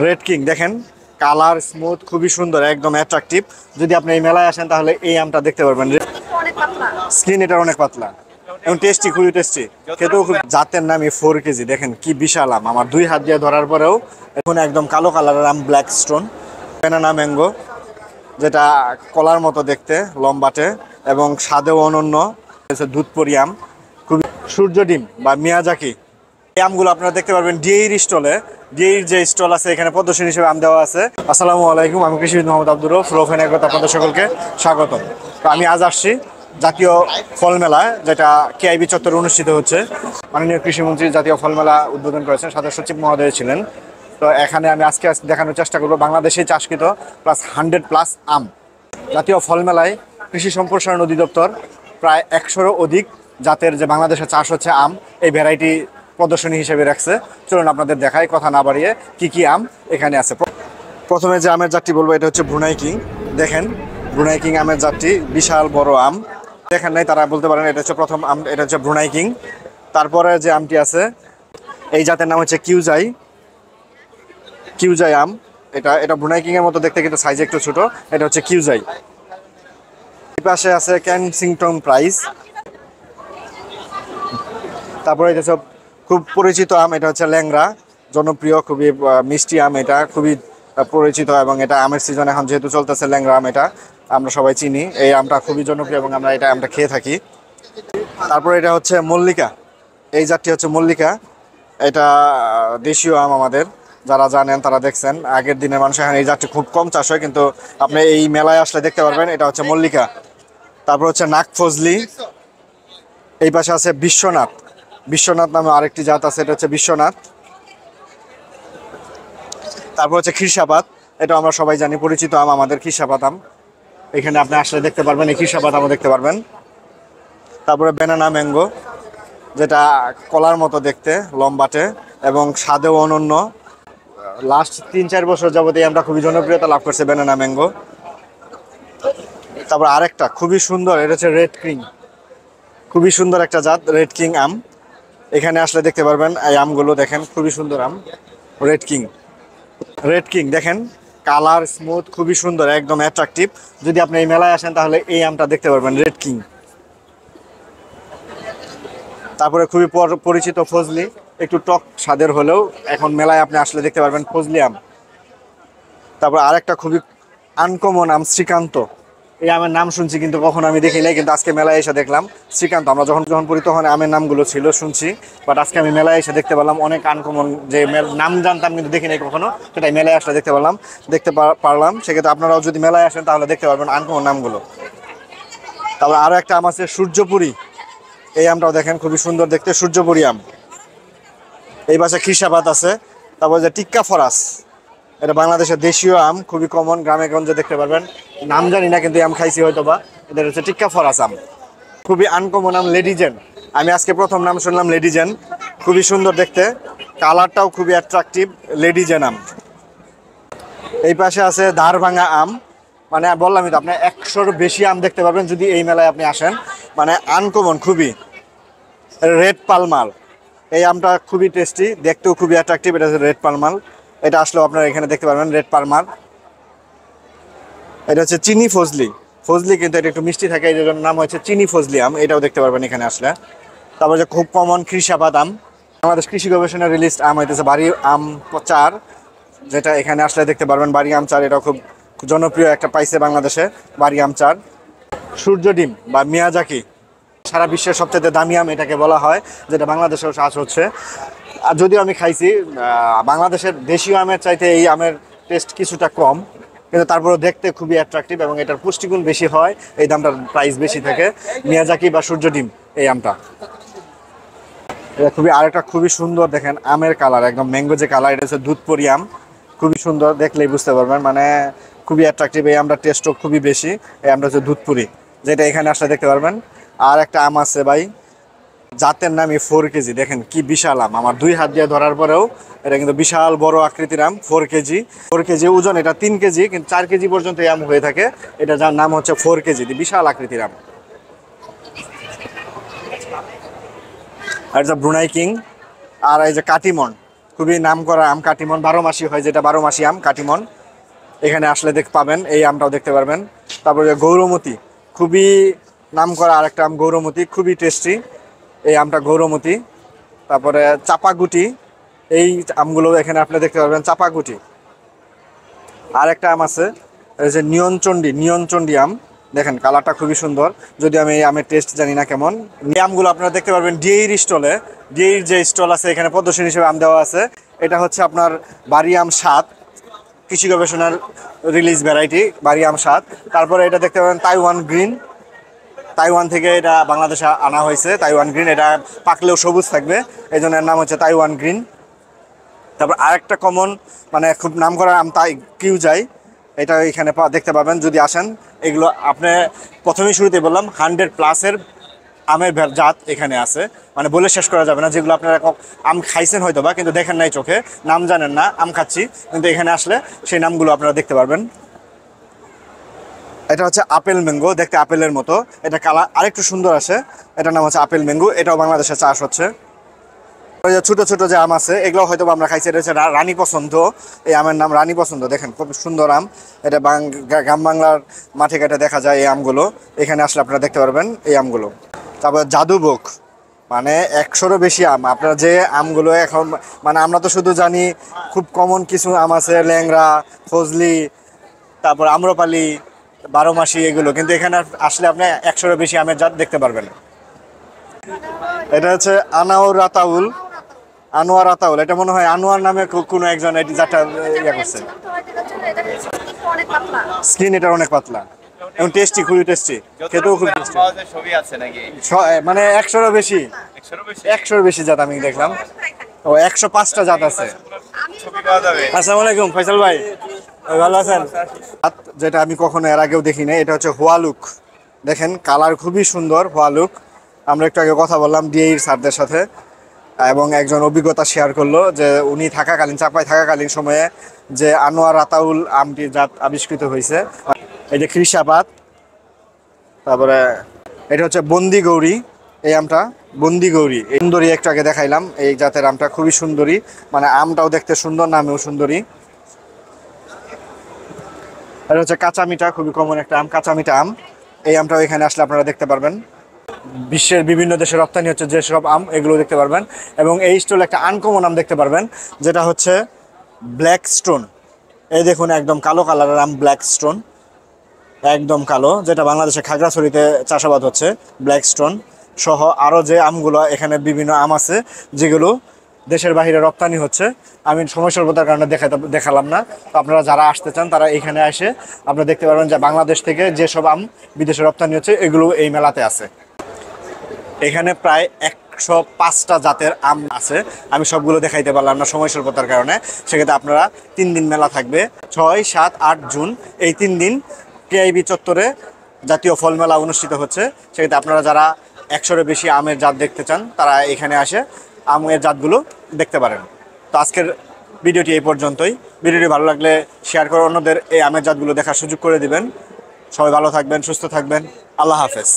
Red king দেখেন, colour smooth, খুবই সুন্দর, একদম অ্যাট্রাকটিভ। যদি আপনি এই মেলায় আসেন তাহলে এই আমটা দেখতে পারবেন। স্কিন এটা অনেক পাতলা এবং টেস্টি, খুবই টেস্টি, খেতেও খুব। জাতের নামই 4 কেজি, দেখেন কি বিশাল আম, আমার 2 হাত দিয়ে ধরার পরেও এখন একদম কালো কালারের আম, ব্ল্যাক স্টোন। ব্যানানা ম্যাঙ্গো, যেটা কলার মতো দেখতে, লম্বাটে এবং স্বাদেও অনন্য। দুধপুরি আম, খুবই। সূর্য ডিম বা মিয়াজাকি, এই আমগুলো আপনারা দেখতে পারবেন ডিএইর স্টলে। ডিএইর যে স্টল আছে এখানে প্রদর্শনী হিসেবে আম দেওয়া আছে। আসসালামু আলাইকুম, আমি কৃষিবিদ মোহাম্মদ আব্দুর রউফ, রউফ এন এগ্রোতে আপনাদের সকলকে স্বাগতম। তো আমি আজ আসছি জাতীয় ফল মেলায়, যেটা কেআইবি চত্বরে অনুষ্ঠিত হচ্ছে। মাননীয় কৃষিমন্ত্রী জাতীয় ফল মেলা উদ্বোধন করেছেন, সাথে সচিব মহোদয় ছিলেন। তো এখানে আমি আজকে দেখানোর চেষ্টা করবো বাংলাদেশে চাষকৃত প্লাস 100+ আম। জাতীয় ফল মেলায় কৃষি সম্প্রসারণ অধিদপ্তর প্রায় 100-এরও অধিক জাতের যে বাংলাদেশে চাষ হচ্ছে আম, এই ভ্যারাইটি প্রদর্শনী হিসেবে রাখছে। চলুন আপনাদের দেখাই, কথা না বাড়িয়ে, কি কি আম এখানে আছে। প্রথমে যে আমের জাতটি বলবো এটা হচ্ছে ব্রুনাই কিং। দেখেন, ব্রুনাই কিং আমের জাতটি বিশাল বড় আম। দেখেন নাই তারা বলতে পারেন এটা হচ্ছে প্রথম আম, এটা হচ্ছে ব্রুনাই কিং। তারপরে যে আমটি আছে এই জাতের নাম হচ্ছে কিউজাই। কিউজাই আম, এটা এটা ব্রুনাই কিং এর মতো দেখতে, কিন্তু সাইজ একটু ছোট। এটা হচ্ছে কিউজাই। এই পাশে আছে কেনসিংটন প্রাইস। তারপরে এটা সব খুব পরিচিত আম, এটা হচ্ছে ল্যাংড়া, জনপ্রিয়, খুবই মিষ্টি আম, এটা খুবই পরিচিত এবং এটা আমের সিজন এখন যেহেতু চলতেছে, ল্যাংড়া আম এটা আমরা সবাই চিনি। এই আমটা খুবই জনপ্রিয় এবং আমরা এটা আমটা খেয়ে থাকি। তারপরে এটা হচ্ছে মল্লিকা, এই জাতটি হচ্ছে মল্লিকা। এটা দেশীয় আম আমাদের, যারা জানেন তারা দেখছেন। আগের দিনের মানুষ এখন এই জাতটি খুব কম চাষ হয়, কিন্তু আপনি এই মেলায় আসলে দেখতে পারবেন, এটা হচ্ছে মল্লিকা। তারপর হচ্ছে নাগফজলি। এই পাশে আছে বিশ্বনাথ। বিশ্বনাথ নামে আরেকটি জাত আছে, এটা হচ্ছে বিশ্বনাথ। তারপর হচ্ছে খিরসাপাত, এটা আমরা সবাই জানি, পরিচিত আম আমাদের, খিরসাপাত আম। এখানে আপনি আসলে দেখতে পারবেন, এই খিরসাপাত আমও দেখতে পারবেন। তারপরে ব্যানানা ম্যাঙ্গো, যেটা কলার মতো দেখতে, লম্বাটে এবং স্বাদেও অনন্য। লাস্ট 3-4 বছর যাবত এই আমটা খুবই জনপ্রিয়তা লাভ করছে, ব্যানানা ম্যাঙ্গো। তারপর আরেকটা খুবই সুন্দর, এটা হচ্ছে রেড কিং। খুবই সুন্দর একটা জাত, রেড কিং আম। এখানে আসলে দেখতে পারবেন এই আমগুলো, দেখেন খুবই সুন্দর আম, রেড কিং। রেড কিং দেখেন, কালার স্মুথ, খুবই সুন্দর, একদম অ্যাট্রাকটিভ। যদি আপনি এই মেলায় আসেন তাহলে এই আমটা দেখতে পারবেন, রেড কিং। তারপরে খুবই পরিচিত ফজলি, একটু টক স্বাদের হলেও এখন মেলায় আপনি আসলে দেখতে পারবেন ফজলি আম। তারপর আরেকটা খুবই আনকমন আম, শ্রীকান্ত। এই আমের নাম শুনছি কিন্তু কখনো আমি দেখি নাই, কিন্তু আজকে মেলায় এসে দেখলাম শ্রীকান্ত। আমরা যখন যখন পড়ি তখন আমের নামগুলো ছিল শুনছি, বাট আজকে আমি মেলায় এসে দেখতে পেলাম অনেক আনকমন, যে নাম জানতাম কিন্তু দেখি নাই কখনো, সেটাই মেলায় আসলে দেখতে পারলাম। সেক্ষেত্রে আপনারাও যদি মেলায় আসেন তাহলে দেখতে পারবেন আনকমন নামগুলো। তারপর আরও একটা আম আছে সূর্যপুরী, এই আমটাও দেখেন খুবই সুন্দর দেখতে, সূর্যপুরী আম। এই পাশে খিরসাপাত আছে। তারপর যে টিক্কা ফরাস, এটা বাংলাদেশের দেশীয় আম, খুবই কমন, গ্রামে গঞ্জে দেখতে পারবেন। নাম জানি না, কিন্তু আম খাইছি হয়তো বা। এটা হচ্ছে টিক্কা ফরাস আম, খুবই আনকমন আম, লেডিজেন। আমি আজকে প্রথম নাম শুনলাম লেডিজেন, খুবই সুন্দর দেখতে, কালারটাও খুবই অ্যাট্রাকটিভ, লেডিজেন আম। এই পাশে আছে ধারভাঙা আম, মানে বললামই তো, আপনি 100-এর বেশি আম দেখতে পারবেন যদি এই মেলায় আপনি আসেন, মানে আনকমন খুবই। রেড পালমাল, এই আমটা খুবই টেস্টি, দেখতেও খুবই অ্যাট্রাকটিভ, এটা হচ্ছে রেড পালমাল। এটা আসলেও আপনারা এখানে দেখতে পারবেন, রেড পালমাল। এটা হচ্ছে চিনি ফজলি। ফজলি কিন্তু এটা একটু মিষ্টি থাকে, এই জন্য নাম হচ্ছে চিনি ফজলি আম, এটাও দেখতে পারবেন এখানে আসলে। তারপর যে খুব কমন খিরসাপাত আম, বাংলাদেশ কৃষি গবেষণা রিলিজ আম হইতেছে বাড়ি আম 4, যেটা এখানে আসলে দেখতে পারবেন বাড়ি আম 4। এটাও খুব জনপ্রিয় একটা পাইছে বাংলাদেশে, বাড়ি আম 4। সূর্য ডিম বা মিয়াজাকি, সারা বিশ্বের সবচেয়ে দামি আম এটাকে বলা হয়, যেটা বাংলাদেশেও চাষ হচ্ছে। আর যদিও আমি খাইছি, বাংলাদেশের দেশীয় আমের চাইতে এই আমের টেস্ট কিছুটা কম, কিন্তু তারপরেও দেখতে খুবই অ্যাট্রাকটিভ এবং এটার পুষ্টিগুণ বেশি হয়, এই দামটার প্রাইস বেশি থাকে। মিয়াজাকি বা সূর্য ডিম এই আমটা, এটা খুবই, আরেকটা খুবই সুন্দর দেখেন আমের কালার, একদম ম্যাঙ্গো যে কালার, এটা হচ্ছে দুধপুরি আম। খুবই সুন্দর, দেখলেই বুঝতে পারবেন, মানে খুবই অ্যাট্রাকটিভ। এই আমটার টেস্টও খুবই বেশি। এই আমটা হচ্ছে দুধপুরি, যেটা এখানে আসলে দেখতে পারবেন। আর একটা আম আছে ভাই, জাতের নামই 4 কেজি। দেখেন কি বিশাল আম, আমার 2 হাত দিয়ে ধরার পরেও এটা কিন্তু বিশাল বড় আকৃতির আম। 4 কেজি, 4 কেজি ওজন, এটা 3 কেজি, কিন্তু 4 কেজি পর্যন্ত এই আম হয়ে থাকে। এটা যার নাম হচ্ছে 4 কেজি, বিশাল আকৃতির আম। আর এটা ব্রুনাই কিং। আর এই যে কাটিমন, খুবই নাম করা আম কাটিমন, 12 মাসি হয় যেটা, 12 মাসি আম কাটিমন। এখানে আসলে পাবেন, এই আমটাও দেখতে পারবেন। তারপরে গৌরমতি, খুবই নাম করা আরেকটা আম গৌরমতি, খুবই টেস্টি এই আমটা গৌরমতি। তারপরে চাপাগুটি, এই আমগুলো এখানে আপনি দেখতে পারবেন, চাপাগুটি। আর একটা আম আছে এই যে নিয়নচণ্ডী আম, দেখেন কালারটা খুবই সুন্দর, যদি আমি এই আমের টেস্ট জানি না কেমন। এই আমগুলো আপনারা দেখতে পারবেন ডিএইর স্টলে, ডিএইর যে স্টল আছে এখানে প্রদর্শনী হিসেবে আম দেওয়া আছে। এটা হচ্ছে আপনার বাড়ি আম 7, কৃষি গবেষণার রিলিজ ভ্যারাইটি বাড়ি আম 7। তারপরে এটা দেখতে পাবেন তাইওয়ান গ্রিন, তাইওয়ান থেকে এটা বাংলাদেশে আনা হয়েছে। তাইওয়ান গ্রিন, এটা পাকলেও সবুজ থাকবে, এই জন্য এর নাম হচ্ছে তাইওয়ান গ্রিন। তারপর আরেকটা কমন মানে খুব নাম করা আম তাই কিউজাই, এটা এখানে দেখতে পাবেন যদি আসেন। এগুলো আপনি প্রথমেই শুরুতে বললাম 100+ আমের জাত এখানে আছে, মানে বলে শেষ করা যাবে না। যেগুলো আপনারা আম খাইছেন হয়তো বা, কিন্তু দেখেন নাই চোখে, নাম জানেন না, আম খাচ্ছি, কিন্তু এখানে আসলে সেই নামগুলো আপনারা দেখতে পারবেন। এটা হচ্ছে আপেল ম্যাঙ্গো, দেখতে আপেলের মতো, এটা কালার আরেকটু সুন্দর আছে, এটার নাম হচ্ছে আপেল ম্যাঙ্গো, এটাও বাংলাদেশে চাষ হচ্ছে। ওই যে ছোটো ছোটো যে আম আছে এগুলো হয়তো আমরা খাইছি, এটা হচ্ছে রানী পছন্দ, এই আমের নাম রানী পছন্দ, দেখেন খুব সুন্দর আম। এটা গ্রাম বাংলার মাঠে ঘাটে দেখা যায় এই আমগুলো, এখানে আসলে আপনারা দেখতে পারবেন এই আমগুলো। তারপর জাদুভোগ, মানে 100-এরও বেশি আম। আপনারা যে আমগুলো এখন, মানে আমরা তো শুধু জানি খুব কমন কিছু আম আছে, ল্যাংড়া, ফজলি, তারপর আম্রপালি, 12 মাসি, এগুলো, কিন্তু এখানে আসলে আপনি 100-এরও বেশি আমের জাত দেখতে পারবেন। এটা হচ্ছে আনোয়ার আতাউল, এটা মনে হয় আনোয়ার নামে কোনো একজন এই জাতটা ইয়ে করছে। স্কিন এটার অনেক পাতলা এবং টেস্টি, খুবই টেস্টি, খেতেও খুব টেস্টি। মানে 100-এরও বেশি, 100-এর বেশি জাত আমি দেখলাম। ও 105টা জাত আছে। আসসালামু আলাইকুম ফয়সাল ভাই, ভালো আছেন? যেটা আমি কখনো এর আগেও দেখি না, এটা হচ্ছে হোয়ালুক, দেখেন কালার খুবই সুন্দর হোয়ালুক। আমরা একটু আগে কথা বললাম ডিএইর স্যারদের সাথে, এবং একজন অভিজ্ঞতা শেয়ার করলো যে উনি থাকাকালীন, চাপায় থাকাকালীন সময়ে যে আনোয়ার আতাউল আমটির জাত আবিষ্কৃত হয়েছে। এই যে খ্রিসাপাত, তারপরে এটা হচ্ছে বন্দি গৌরী, এই আমটা বন্দি গৌরী, এই সুন্দরী একটু আগে দেখাইলাম, এই জাতের আমটা খুবই সুন্দরী, মানে আমটাও দেখতে সুন্দর, নামেও সুন্দরী। এটা হচ্ছে কাঁচামিঠা, খুবই কমন একটা আম, কাঁচামিঠা আম, এই আমটাও এখানে আসলে আপনারা দেখতে পারবেন। বিশ্বের বিভিন্ন দেশে রপ্তানি হচ্ছে যেসব আম, এগুলো দেখতে পারবেন। এবং এই স্টলে একটা আনকমন আম দেখতে পারবেন, যেটা হচ্ছে ব্ল্যাক স্টোন। এই দেখুন একদম কালো কালারের আম, ব্ল্যাক স্টোন, একদম কালো, যেটা বাংলাদেশে খাগড়াছড়িতে চাষাবাদ হচ্ছে। ব্ল্যাক স্টোন সহ আরও যে আমগুলো, এখানে বিভিন্ন আম আছে যেগুলো দেশের বাইরে রপ্তানি হচ্ছে। আমি সময় স্বল্পতার কারণে দেখালাম না। তো আপনারা যারা আসতে চান তারা এখানে এসে আপনারা দেখতে পারবেন যে বাংলাদেশ থেকে যেসব আম বিদেশে রপ্তানি হচ্ছে এগুলো এই মেলাতে আছে। এখানে প্রায় 105টা জাতের আম আছে, আমি সবগুলো দেখাইতে পারলাম না সময় স্বল্পতার কারণে। সেক্ষেত্রে আপনারা 3 দিন মেলা থাকবে, 6, 7, 8 জুন, এই 3 দিন টিআইবি চত্বরে জাতীয় ফল মেলা অনুষ্ঠিত হচ্ছে। সেক্ষেত্রে আপনারা যারা 100-এর বেশি আমের জাত দেখতে চান তারা এখানে আসে আমের জাতগুলো দেখতে পারেন। তো আজকের ভিডিওটি এই পর্যন্তই। ভিডিওটি ভালো লাগলে শেয়ার করে অন্যদের এই আমের জাতগুলো দেখার সুযোগ করে দিবেন। সবাই ভালো থাকবেন, সুস্থ থাকবেন, আল্লাহ হাফেজ।